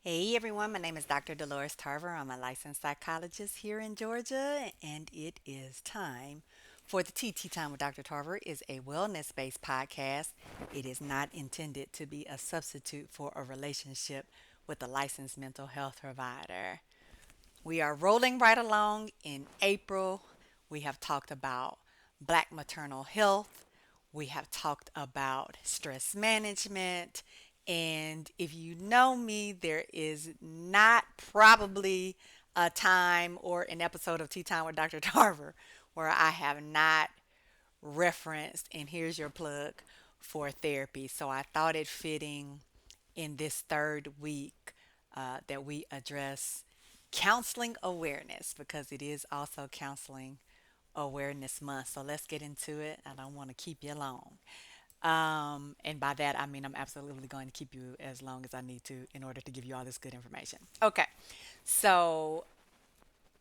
Hey everyone, my name is Dr. Dolores Tarver. I'm a licensed psychologist here in Georgia, and it is time for the TT Time with Dr. Tarver is a wellness-based podcast. It is not intended to be a substitute for a relationship with a licensed mental health provider. We are rolling right along in April. We have talked about Black Maternal Health. We have talked about stress management. And if you know me, there is not probably a time or an episode of Tea Time with Dr. Tarver where I have not referenced, and here's your plug for therapy. So I thought it fitting in this third week that we address counseling awareness because it is also counseling awareness month. So let's get into it. I don't want to keep you long. And by that, I mean I'm absolutely going to keep you as long as I need to in order to give you all this good information. Okay, so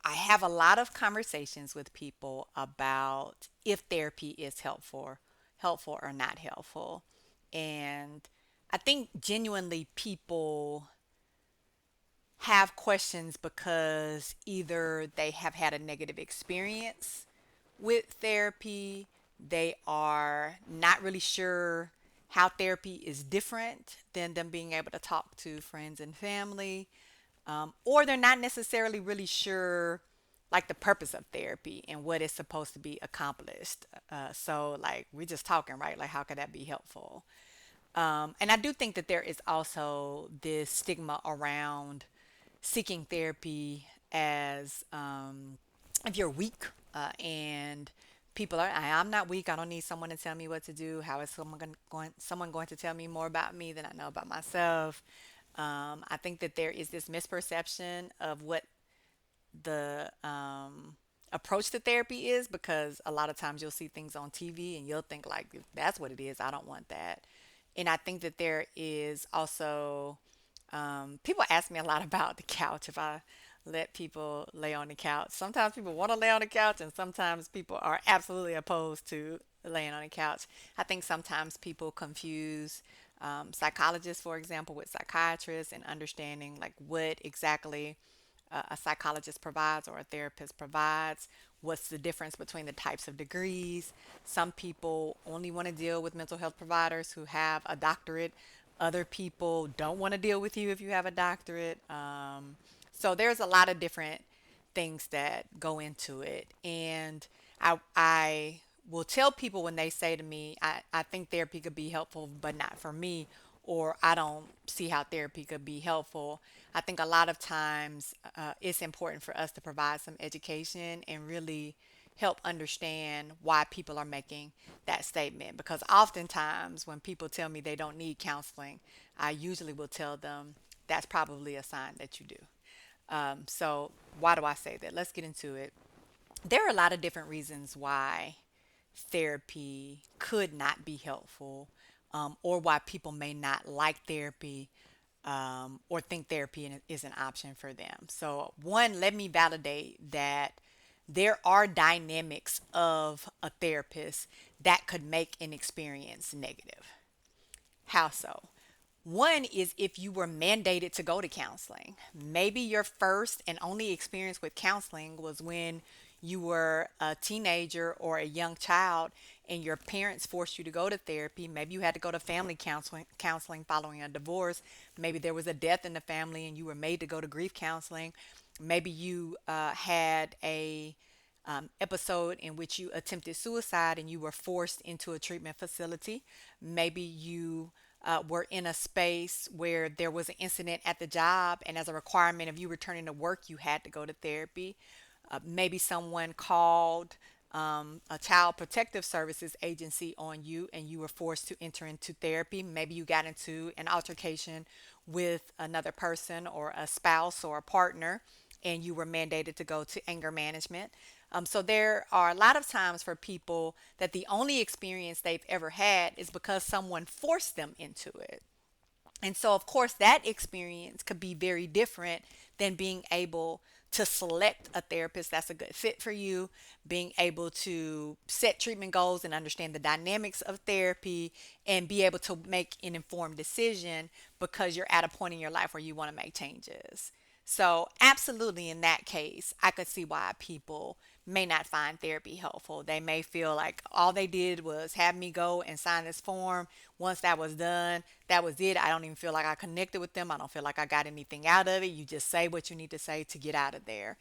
I have a lot of conversations with people about if therapy is helpful or not helpful. And I think genuinely people have questions because either they have had a negative experience with therapy, they are not really sure how therapy is different than them being able to talk to friends and family, or they're not necessarily really sure like the purpose of therapy and what is supposed to be accomplished. So like we're just talking, right? Like how could that be helpful? And I do think that there is also this stigma around seeking therapy as if you're weak, and people are, I'm not weak. I don't need someone to tell me what to do. How is someone going to tell me more about me than I know about myself? I think that there is this misperception of what the approach to therapy is because a lot of times you'll see things on TV and you'll think like that's what it is. I don't want that. And I think that there is also people ask me a lot about the couch if I let people lay on the couch. Sometimes people want to lay on the couch and sometimes people are absolutely opposed to laying on the couch. I think sometimes people confuse psychologists, for example, with psychiatrists and understanding like what exactly a psychologist provides or a therapist provides. What's the difference between the types of degrees? Some people only want to deal with mental health providers who have a doctorate. Other people don't want to deal with you if you have a doctorate. So there's a lot of different things that go into it. And I will tell people when they say to me, I think therapy could be helpful, but not for me, or I don't see how therapy could be helpful. I think a lot of times it's important for us to provide some education and really help understand why people are making that statement. Because oftentimes when people tell me they don't need counseling, I usually will tell them that's probably a sign that you do. So, why do I say that? Let's get into it. There are a lot of different reasons why therapy could not be helpful, or why people may not like therapy, or think therapy is an option for them. So, one, let me validate that there are dynamics of a therapist that could make an experience negative. How so? One is if you were mandated to go to counseling. Maybe your first and only experience with counseling was when you were a teenager or a young child and your parents forced you to go to therapy. Maybe you had to go to family counseling following a divorce. Maybe there was a death in the family and you were made to go to grief counseling. Maybe you had a episode in which you attempted suicide and you were forced into a treatment facility. Maybe you were in a space where there was an incident at the job, and as a requirement of you returning to work, you had to go to therapy. Maybe someone called a child protective services agency on you and you were forced to enter into therapy. Maybe you got into an altercation with another person or a spouse or a partner and you were mandated to go to anger management. So there are a lot of times for people that the only experience they've ever had is because someone forced them into it. And so, of course, that experience could be very different than being able to select a therapist that's a good fit for you, being able to set treatment goals and understand the dynamics of therapy, and be able to make an informed decision because you're at a point in your life where you want to make changes. So, absolutely, in that case, I could see why people may not find therapy helpful. They may feel like all they did was have me go and sign this form. Once that was done, that was it. I don't even feel like I connected with them. I don't feel like I got anything out of it. You just say what you need to say to get out of there.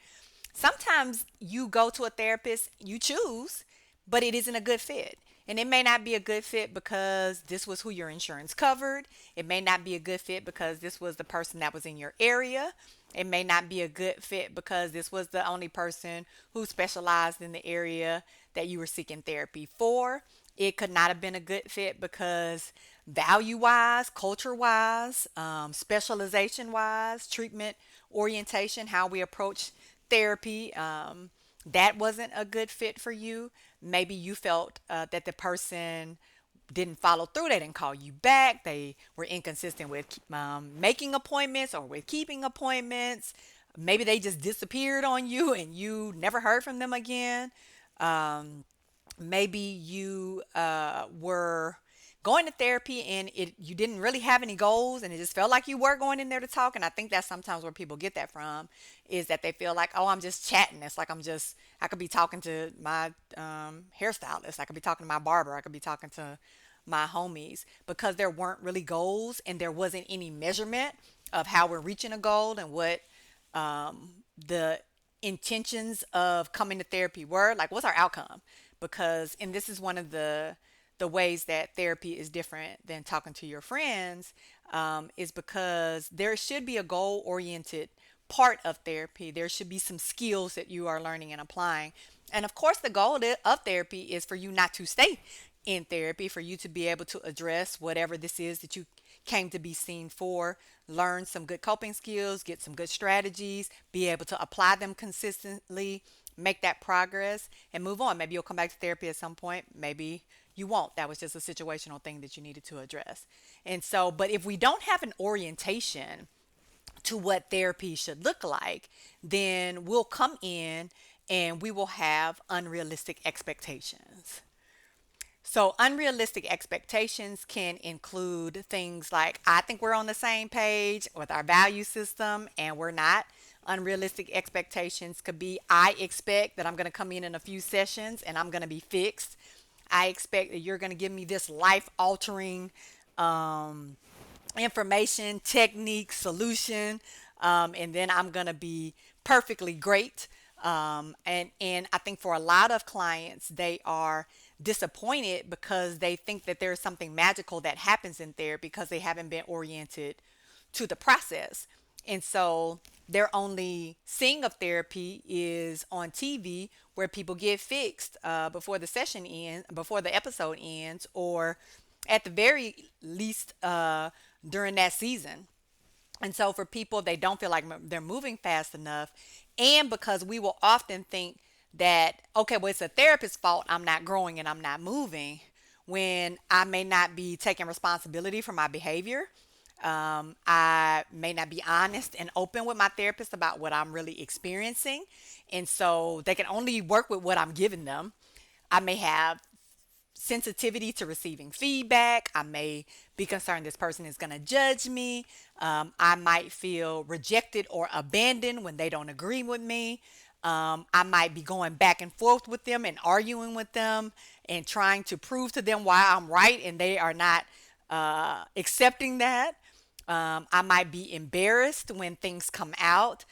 Sometimes you go to a therapist, you choose, but it isn't a good fit. And it may not be a good fit because this was who your insurance covered. It may not be a good fit because this was the person that was in your area. It may not be a good fit because this was the only person who specialized in the area that you were seeking therapy for. It could not have been a good fit because value wise, culture wise, specialization wise, treatment orientation, how we approach therapy, that wasn't a good fit for you. Maybe you felt that the person didn't follow through. They didn't call you back. They were inconsistent with making appointments or with keeping appointments. Maybe they just disappeared on you and you never heard from them again. Um, Maybe you were going to therapy and you didn't really have any goals and it just felt like you were going in there to talk. And I think that's sometimes where people get that from, is that they feel like, oh, I'm just chatting. It's like I could be talking to my hairstylist, I could be talking to my barber, I could be talking to my homies, because there weren't really goals and there wasn't any measurement of how we're reaching a goal and what the intentions of coming to therapy were. Like, what's our outcome? Because, and this is one of the ways that therapy is different than talking to your friends, is because there should be a goal oriented part of therapy. There should be some skills that you are learning and applying. And of course, the goal of therapy is for you not to stay in therapy, for you to be able to address whatever this is that you came to be seen for, learn some good coping skills, get some good strategies, be able to apply them consistently, make that progress, and move on. Maybe you'll come back to therapy at some point. Maybe you won't. That was just a situational thing that you needed to address. And so, but if we don't have an orientation to what therapy should look like, then we'll come in and we will have unrealistic expectations. So, unrealistic expectations can include things like, I think we're on the same page with our value system and we're not. Unrealistic expectations could be, I expect that I'm going to come in a few sessions and I'm going to be fixed. I expect that you're going to give me this life altering um, information, technique, solution, and then I'm going to be perfectly great. And I think for a lot of clients, they are disappointed because they think that there's something magical that happens in there because they haven't been oriented to the process. And so their only seeing of therapy is on TV, where people get fixed before the session ends, before the episode ends, or at the very least during that season. And so for people, they don't feel like they're moving fast enough. And because we will often think that, okay, well, it's a therapist's fault I'm not growing and I'm not moving, when I may not be taking responsibility for my behavior. I may not be honest and open with my therapist about what I'm really experiencing. And so they can only work with what I'm giving them. I may have sensitivity to receiving feedback. I may be concerned this person is going to judge me. I might feel rejected or abandoned when they don't agree with me. I might be going back and forth with them and arguing with them and trying to prove to them why I'm right and they are not accepting that. I might be embarrassed when things come out,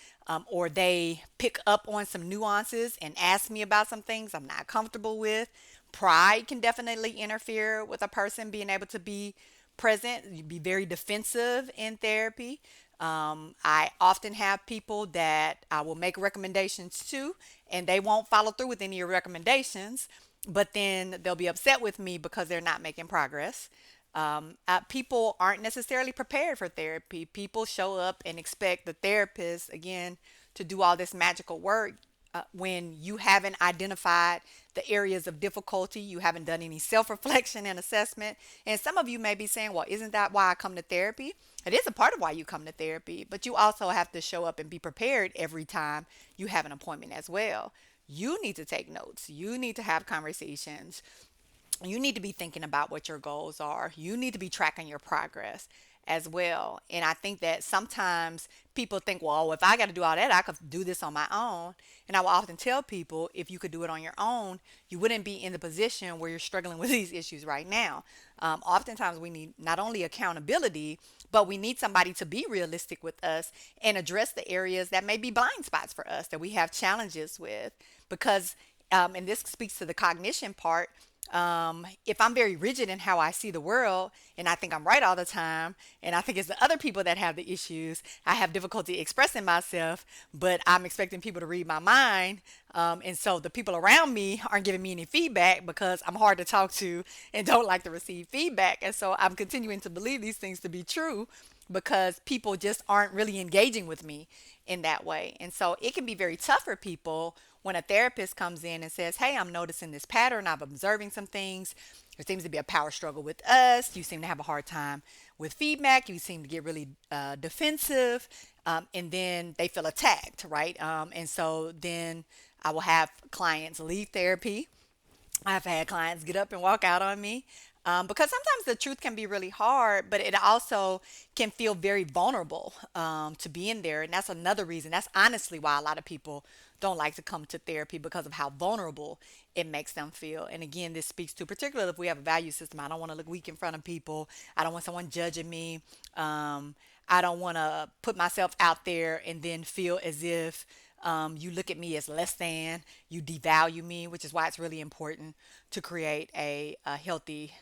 or they pick up on some nuances and ask me about some things I'm not comfortable with. Pride can definitely interfere with a person being able to be present. You be very defensive in therapy. I often have people that I will make recommendations to, and they won't follow through with any of your recommendations, but then they'll be upset with me because they're not making progress. People aren't necessarily prepared for therapy. People show up and expect the therapist, again, to do all this magical work. when you haven't identified the areas of difficulty, you haven't done any self reflection and assessment. And some of you may be saying, well, isn't that why I come to therapy? It is a part of why you come to therapy, but you also have to show up and be prepared every time you have an appointment as well. You need to take notes, you need to have conversations, you need to be thinking about what your goals are. You need to be tracking your progress as well. And I think that sometimes people think, well, if I got to do all that, I could do this on my own. And I will often tell people, if you could do it on your own, you wouldn't be in the position where you're struggling with these issues right now. Oftentimes, we need not only accountability, but we need somebody to be realistic with us and address the areas that may be blind spots for us that we have challenges with. Because, and this speaks to the cognition part, if I'm very rigid in how I see the world and I think I'm right all the time, and I think it's the other people that have the issues, I have difficulty expressing myself, but I'm expecting people to read my mind. And so the people around me aren't giving me any feedback because I'm hard to talk to and don't like to receive feedback. And so I'm continuing to believe these things to be true because people just aren't really engaging with me in that way. And so it can be very tough for people when a therapist comes in and says, hey, I'm noticing this pattern, I'm observing some things. There seems to be a power struggle with us. You seem to have a hard time with feedback. You seem to get really defensive. And then they feel attacked, right? And so then I will have clients leave therapy. I've had clients get up and walk out on me because sometimes the truth can be really hard, but it also can feel very vulnerable to be in there. And that's another reason. That's honestly why a lot of people don't like to come to therapy because of how vulnerable it makes them feel. And again, this speaks to particularly if we have a value system. I don't want to look weak in front of people. I don't want someone judging me. I don't want to put myself out there and then feel as if you look at me as less than, you devalue me, which is why it's really important to create a healthy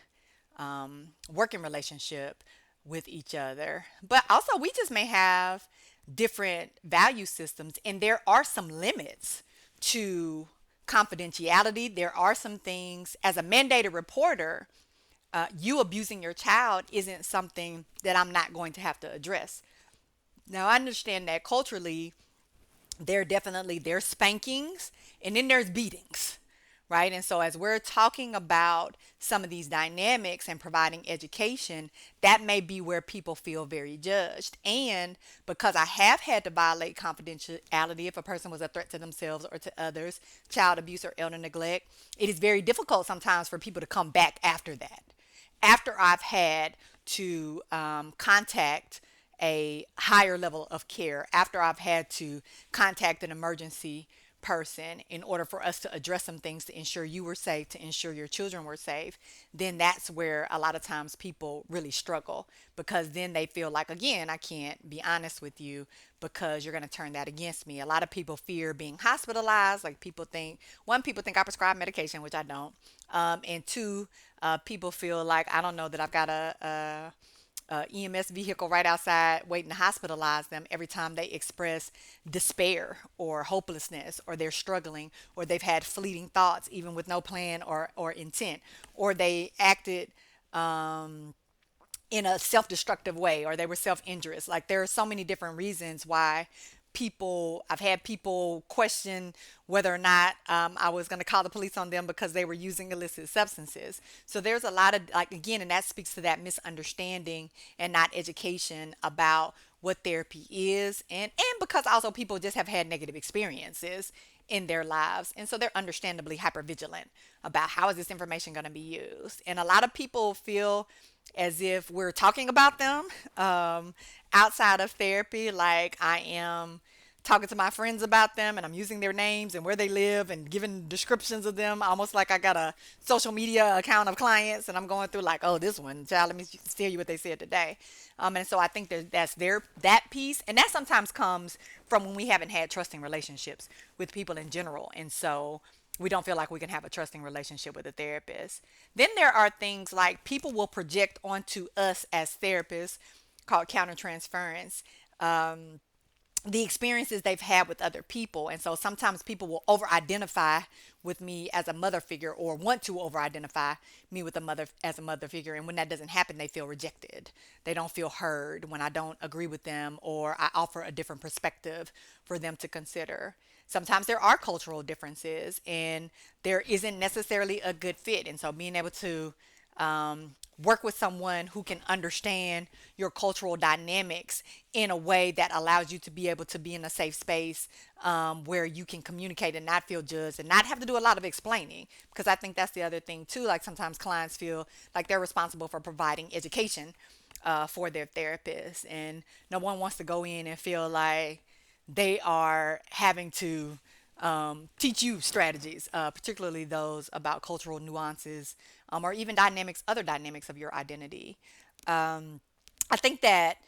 working relationship with each other. But also, we just may have different value systems, and there are some limits to confidentiality. There are some things, as a mandated reporter, you abusing your child isn't something that I'm not going to have to address. Now, I understand that culturally, there's spankings and then there's beatings, right? And so as we're talking about some of these dynamics and providing education, that may be where people feel very judged. And because I have had to violate confidentiality if a person was a threat to themselves or to others, child abuse or elder neglect, it is very difficult sometimes for people to come back after that, after I've had to contact a higher level of care, after I've had to contact an emergency person in order for us to address some things to ensure you were safe, to ensure your children were safe, then that's where a lot of times people really struggle because then they feel like, again, I can't be honest with you because you're going to turn that against me. A lot of people fear being hospitalized. Like people think, one, people think I prescribe medication, which I don't. And two, people feel like I don't know that I've got a EMS vehicle right outside waiting to hospitalize them every time they express despair or hopelessness or they're struggling or they've had fleeting thoughts even with no plan or intent or they acted in a self-destructive way or they were self-injurious. Like there are so many different reasons why I've had people question whether or not I was going to call the police on them because they were using illicit substances. So there's a lot of, like, again, and that speaks to that misunderstanding and not education about what therapy is. And because also people just have had negative experiences in their lives. And so they're understandably hyper vigilant about how is this information going to be used. And a lot of people feel as if we're talking about them outside of therapy, like I am talking to my friends about them and I'm using their names and where they live and giving descriptions of them, almost like I got a social media account of clients and I'm going through like, oh, this one, child, let me tell you what they said today. And so I think that piece, and that sometimes comes from when we haven't had trusting relationships with people in general. And so we don't feel like we can have a trusting relationship with a therapist. Then there are things like people will project onto us as therapists called countertransference. the experiences they've had with other people. And so sometimes people will over identify with me as a mother figure, or want to over identify me with a mother as a mother figure. And when that doesn't happen, they feel rejected. They don't feel heard when I don't agree with them, or I offer a different perspective for them to consider. Sometimes there are cultural differences and there isn't necessarily a good fit. And so being able to work with someone who can understand your cultural dynamics in a way that allows you to be able to be in a safe space, where you can communicate and not feel judged and not have to do a lot of explaining. Because I think that's the other thing too. Like sometimes clients feel like they're responsible for providing education for their therapist, and no one wants to go in and feel like they are having to teach you strategies, particularly those about cultural nuances, or even dynamics, other dynamics of your identity. I think that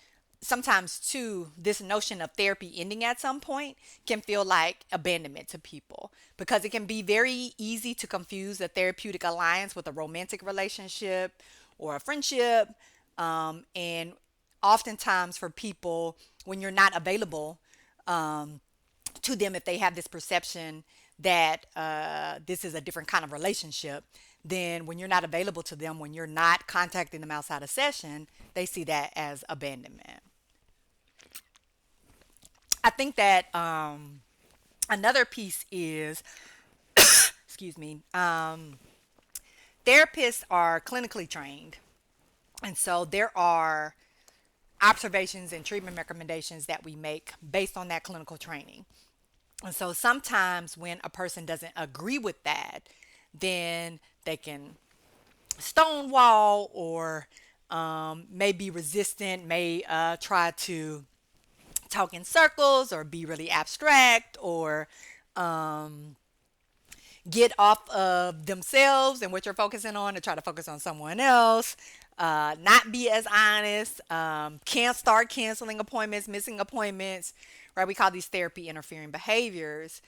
sometimes too, this notion of therapy ending at some point can feel like abandonment to people, because it can be very easy to confuse a therapeutic alliance with a romantic relationship or a friendship. And oftentimes for people, when you're not available to them, if they have this perception that this is a different kind of relationship, then when you're not available to them, when you're not contacting them outside of session, they see that as abandonment. I think that another piece is, excuse me, therapists are clinically trained. And so there are observations and treatment recommendations that we make based on that clinical training. And so sometimes when a person doesn't agree with that, then they can stonewall, or may be resistant, may try to talk in circles or be really abstract, or get off of themselves and what you're focusing on to try to focus on someone else, not be as honest, can't start canceling appointments, missing appointments, right? We call these therapy interfering behaviors,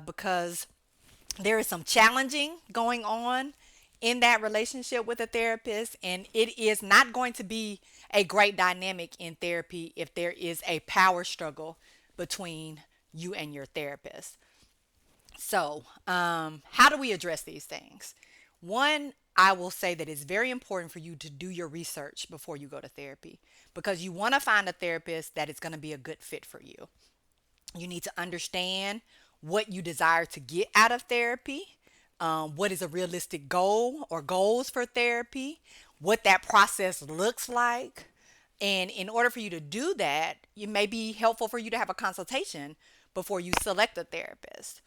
because there is some challenging going on in that relationship with a therapist, and it is not going to be a great dynamic in therapy if there is a power struggle between you and your therapist. So, how do we address these things? One, I will say that it's very important for you to do your research before you go to therapy, because you want to find a therapist that is going to be a good fit for you. You need to understand what you desire to get out of therapy, what is a realistic goal or goals for therapy, what that process looks like. And in order for you to do that, it may be helpful for you to have a consultation before you select a therapist.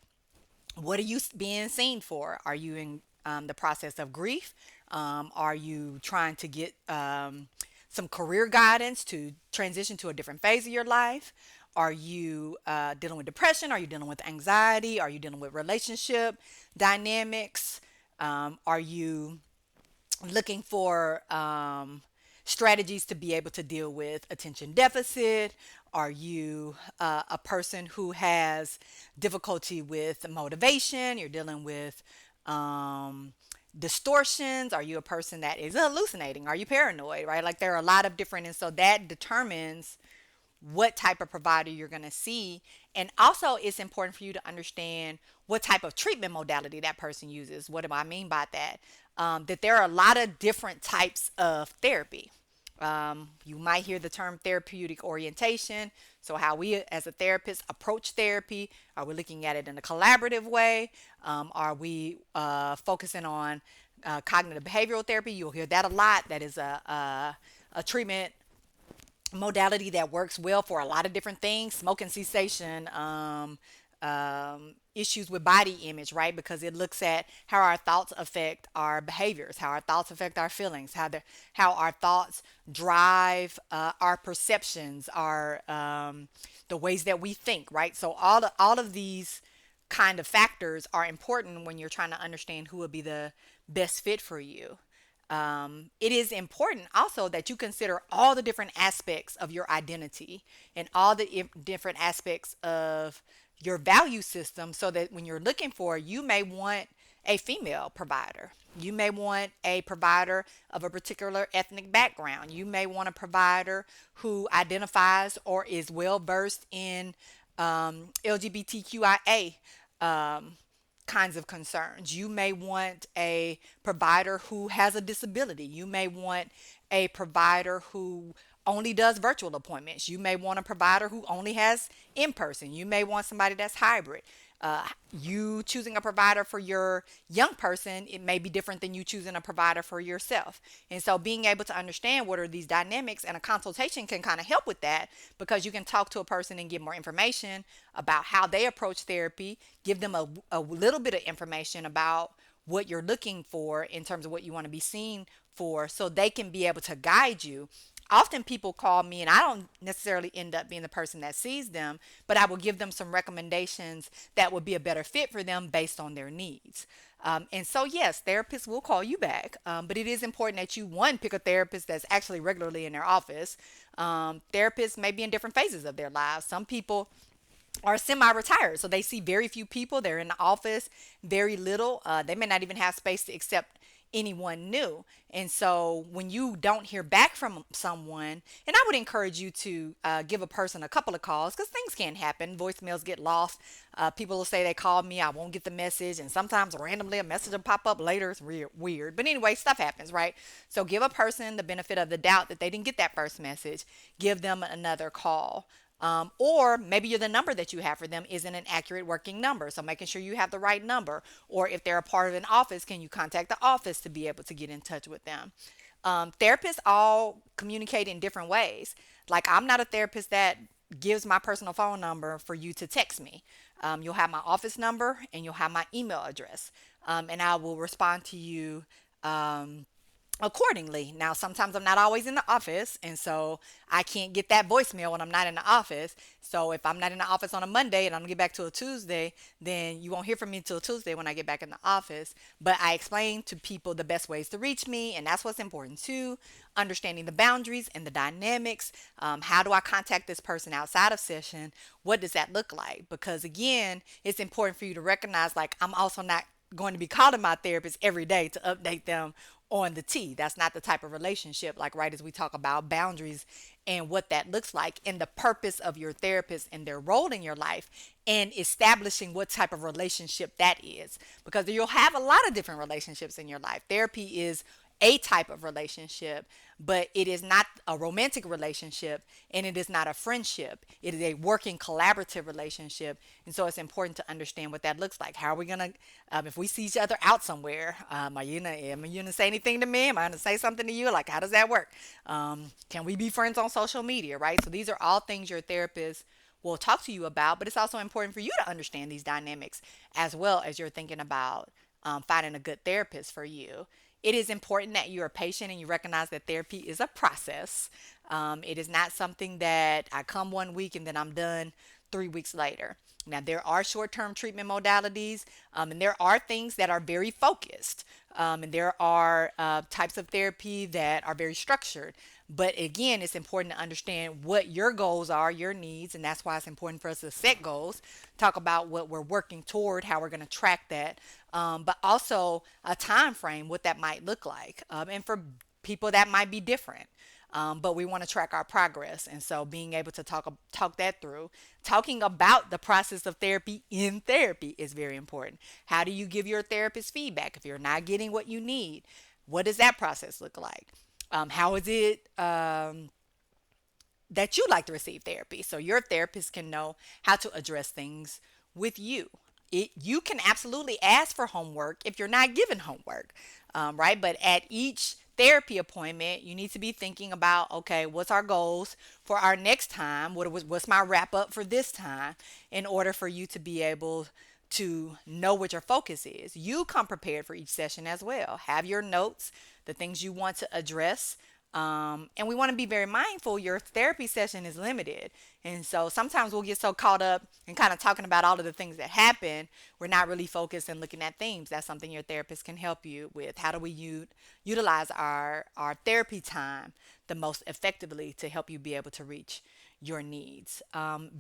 What are you being seen for? Are you in the process of grief? Are you trying to get some career guidance to transition to a different phase of your life? Are you dealing with depression? Are you dealing with anxiety? Are you dealing with relationship dynamics? Are you looking for strategies to be able to deal with attention deficit? Are you a person who has difficulty with motivation? You're dealing with distortions? Are you a person that is hallucinating? Are you paranoid? Right? Like there are a lot of different, and so that determines what type of provider you're going to see. And also, it's important for you to understand what type of treatment modality that person uses. What do I mean by that? That there are a lot of different types of therapy. You might hear the term therapeutic orientation. So, how we as a therapist approach therapy, are we looking at it in a collaborative way? Are we focusing on cognitive behavioral therapy? You'll hear that a lot. That is a treatment modality that works well for a lot of different things, smoking cessation, issues with body image, right? Because it looks at how our thoughts affect our behaviors, how our thoughts affect our feelings, how our thoughts drive our perceptions, our the ways that we think, right? So all of these kind of factors are important when you're trying to understand who would be the best fit for you. It is important also that you consider all the different aspects of your identity and all the different aspects of your value system, so that when you're looking for, you may want a female provider. You may want a provider of a particular ethnic background. You may want a provider who identifies or is well versed in LGBTQIA um, kinds of concerns. You may want a provider who has a disability. You may want a provider who only does virtual appointments. You may want a provider who only has in person. You may want somebody that's hybrid. You choosing a provider for your young person, it may be different than you choosing a provider for yourself. And so being able to understand what are these dynamics, and a consultation can kind of help with that, because you can talk to a person and get more information about how they approach therapy, give them a little bit of information about what you're looking for in terms of what you want to be seen for, so they can be able to guide you. Often people call me and I don't necessarily end up being the person that sees them, but I will give them some recommendations that would be a better fit for them based on their needs. And so, yes, therapists will call you back, but it is important that you, one, pick a therapist that's actually regularly in their office. Therapists may be in different phases of their lives. Some people are semi-retired, so they see very few people. They're in the office very little. They may not even have space to accept anyone new. And so when you don't hear back from someone, and I would encourage you to give a person a couple of calls, because things can happen. Voicemails get lost. People will say they called me, I won't get the message, and sometimes randomly a message will pop up later. It's weird. But anyway, stuff happens, right? So give a person the benefit of the doubt that they didn't get that first message. Give them another call. Or maybe the number that you have for them isn't an accurate working number. So making sure you have the right number. Or if they're a part of an office, can you contact the office to be able to get in touch with them? Therapists all communicate in different ways. Like, I'm not a therapist that gives my personal phone number for you to text me. You'll have my office number and you'll have my email address. And I will respond to you accordingly. Now, sometimes I'm not always in the office, and so I can't get that voicemail when I'm not in the office. So if I'm not in the office on a Monday and I don't get back till a Tuesday, then you won't hear from me till Tuesday when I get back in the office. But I explain to people the best ways to reach me, and that's what's important too. Understanding the boundaries and the dynamics. How do I contact this person outside of session? What does that look like? Because again, it's important for you to recognize, like, I'm also not going to be calling my therapist every day to update them on the T. That's not the type of relationship, like, right, as we talk about boundaries and what that looks like, and the purpose of your therapist and their role in your life, and establishing what type of relationship that is. Because you'll have a lot of different relationships in your life. Therapy is a type of relationship, but it is not a romantic relationship, and it is not a friendship. It is a working collaborative relationship. And so it's important to understand what that looks like. How are we going to, if we see each other out somewhere, are you gonna say anything to me? Am I gonna say something to you? Like, how does that work? Can we be friends on social media, right? So these are all things your therapist will talk to you about, but it's also important for you to understand these dynamics as well as you're thinking about finding a good therapist for you. It is important that you're patient and you recognize that therapy is a process. It is not something that I come one week and then I'm done 3 weeks later. Now, there are short term treatment modalities, and there are things that are very focused, and there are types of therapy that are very structured. But again, it's important to understand what your goals are, your needs, and that's why it's important for us to set goals, talk about what we're working toward, how we're going to track that, but also a time frame, what that might look like. And for people, that might be different. But we want to track our progress, and so being able to talk that through, talking about the process of therapy in therapy is very important. How do you give your therapist feedback if you're not getting what you need? What does that process look like? How is it that you like to receive therapy, so your therapist can know how to address things with you? You can absolutely ask for homework if you're not given homework, right? But at each therapy appointment, you need to be thinking about, okay, what's our goals for our next time? What's my wrap up for this time, in order for you to be able to know what your focus is. You come prepared for each session as well. Have your notes, the things you want to address. And we want to be very mindful. Your therapy session is limited. And so sometimes we'll get so caught up in kind of talking about all of the things that happen, we're not really focused and looking at themes. That's something your therapist can help you with. How do we utilize our therapy time the most effectively to help you be able to reach your needs.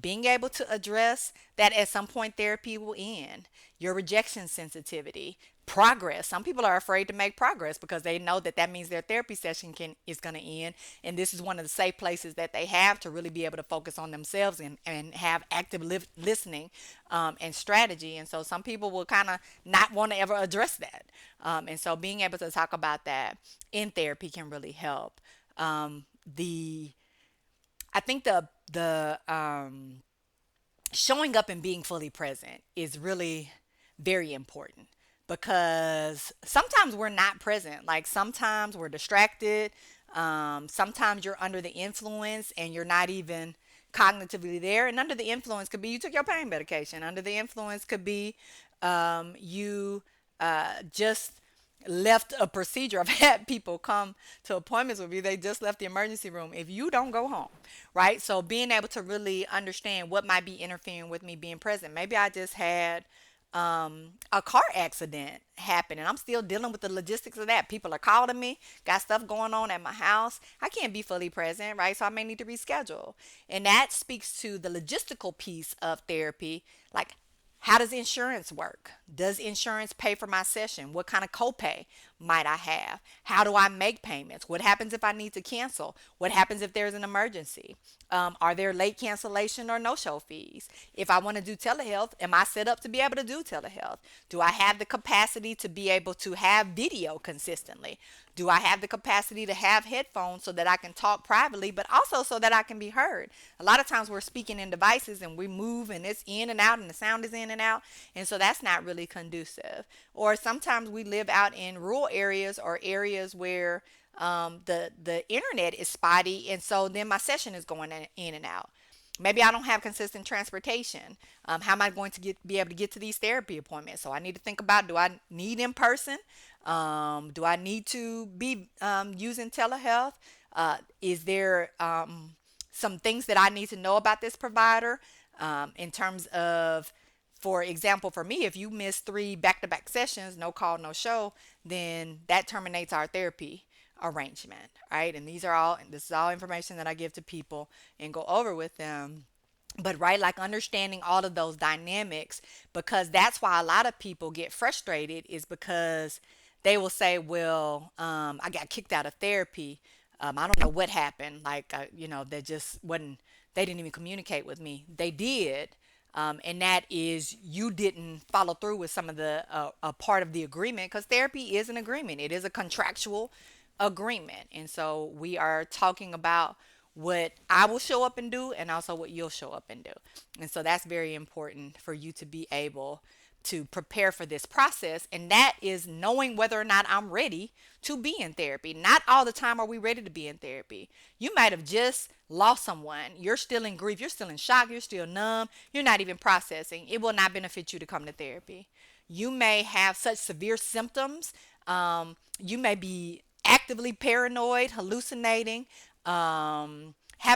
Being able to address that at some point therapy will end, your rejection sensitivity, progress. Some people are afraid to make progress because they know that that means their therapy session is going to end, and this is one of the safe places that they have to really be able to focus on themselves and have active listening and strategy. And so some people will kind of not want to ever address that. And so being able to talk about that in therapy can really help. The I think the showing up and being fully present is really very important, because sometimes we're not present. Like sometimes we're distracted. Sometimes you're under the influence and you're not even cognitively there. And under the influence could be you took your pain medication. Under the influence could be you just left a procedure. I've had people come to appointments with me. They just left the emergency room. If you don't go home, right? So being able to really understand what might be interfering with me being present. Maybe I just had a car accident happen and I'm still dealing with the logistics of that. People are calling me, got stuff going on at my house. I can't be fully present, right? So I may need to reschedule. And that speaks to the logistical piece of therapy. Like, how does insurance work? Does insurance pay for my session? What kind of copay might I have? How do I make payments? What happens if I need to cancel? What happens if there's an emergency? Are there late cancellation or no-show fees? If I want to do telehealth, am I set up to be able to do telehealth? Do I have the capacity to be able to have video consistently? Do I have the capacity to have headphones so that I can talk privately, but also so that I can be heard? A lot of times we're speaking in devices and we move and it's in and out and the sound is in and out. And so that's not really conducive. Or sometimes we live out in rural areas or areas where the internet is spotty, and so then my session is going in and out. Maybe I don't have consistent transportation. How am I going to be able to get to these therapy appointments? So I need to think about, do I need in person? Do I need to be using telehealth? Is there some things that I need to know about this provider in terms of, for example, for me, if you miss 3 back-to-back sessions, no call, no show, then that terminates our therapy arrangement, right? And this is all information that I give to people and go over with them. But right, like understanding all of those dynamics, because that's why a lot of people get frustrated, is because they will say, well, I got kicked out of therapy. I don't know what happened. Like, they just wasn't, they didn't even communicate with me. They did. And that is, you didn't follow through with some of the a part of the agreement, because therapy is an agreement. It is a contractual agreement. And so we are talking about what I will show up and do and also what you'll show up and do. And so that's very important for you to be able to prepare for this process. And that is knowing whether or not I'm ready to be in therapy. Not all the time are we ready to be in therapy. You might have just lost someone. You're still in grief. You're still in shock. You're still numb. You're not even processing. It will not benefit you to come to therapy. You may have such severe symptoms. You may be actively paranoid, hallucinating, having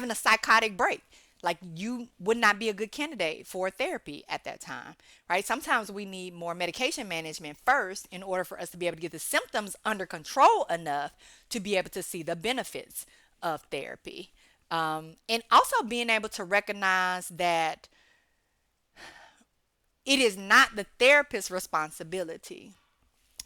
a psychotic break. Like, you would not be a good candidate for therapy at that time, right? Sometimes we need more medication management first in order for us to be able to get the symptoms under control enough to be able to see the benefits of therapy. And also being able to recognize that it is not the therapist's responsibility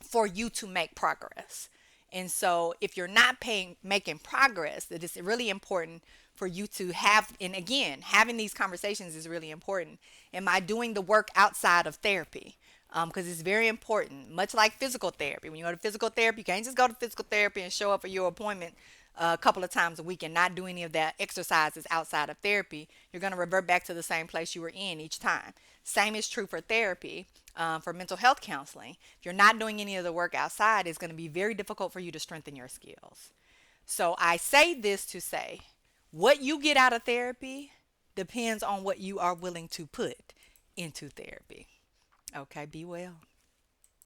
for you to make progress. And so if you're not making progress, that it's really important for you to have, and again, having these conversations is really important. Am I doing the work outside of therapy? Because it's very important, much like physical therapy. When you go to physical therapy, you can't just go to physical therapy and show up for your appointment a couple of times a week and not do any of that exercises outside of therapy. You're going to revert back to the same place you were in each time. Same is true for therapy, for mental health counseling. If you're not doing any of the work outside, it's going to be very difficult for you to strengthen your skills. So I say this to say, what you get out of therapy depends on what you are willing to put into therapy. Okay, be well.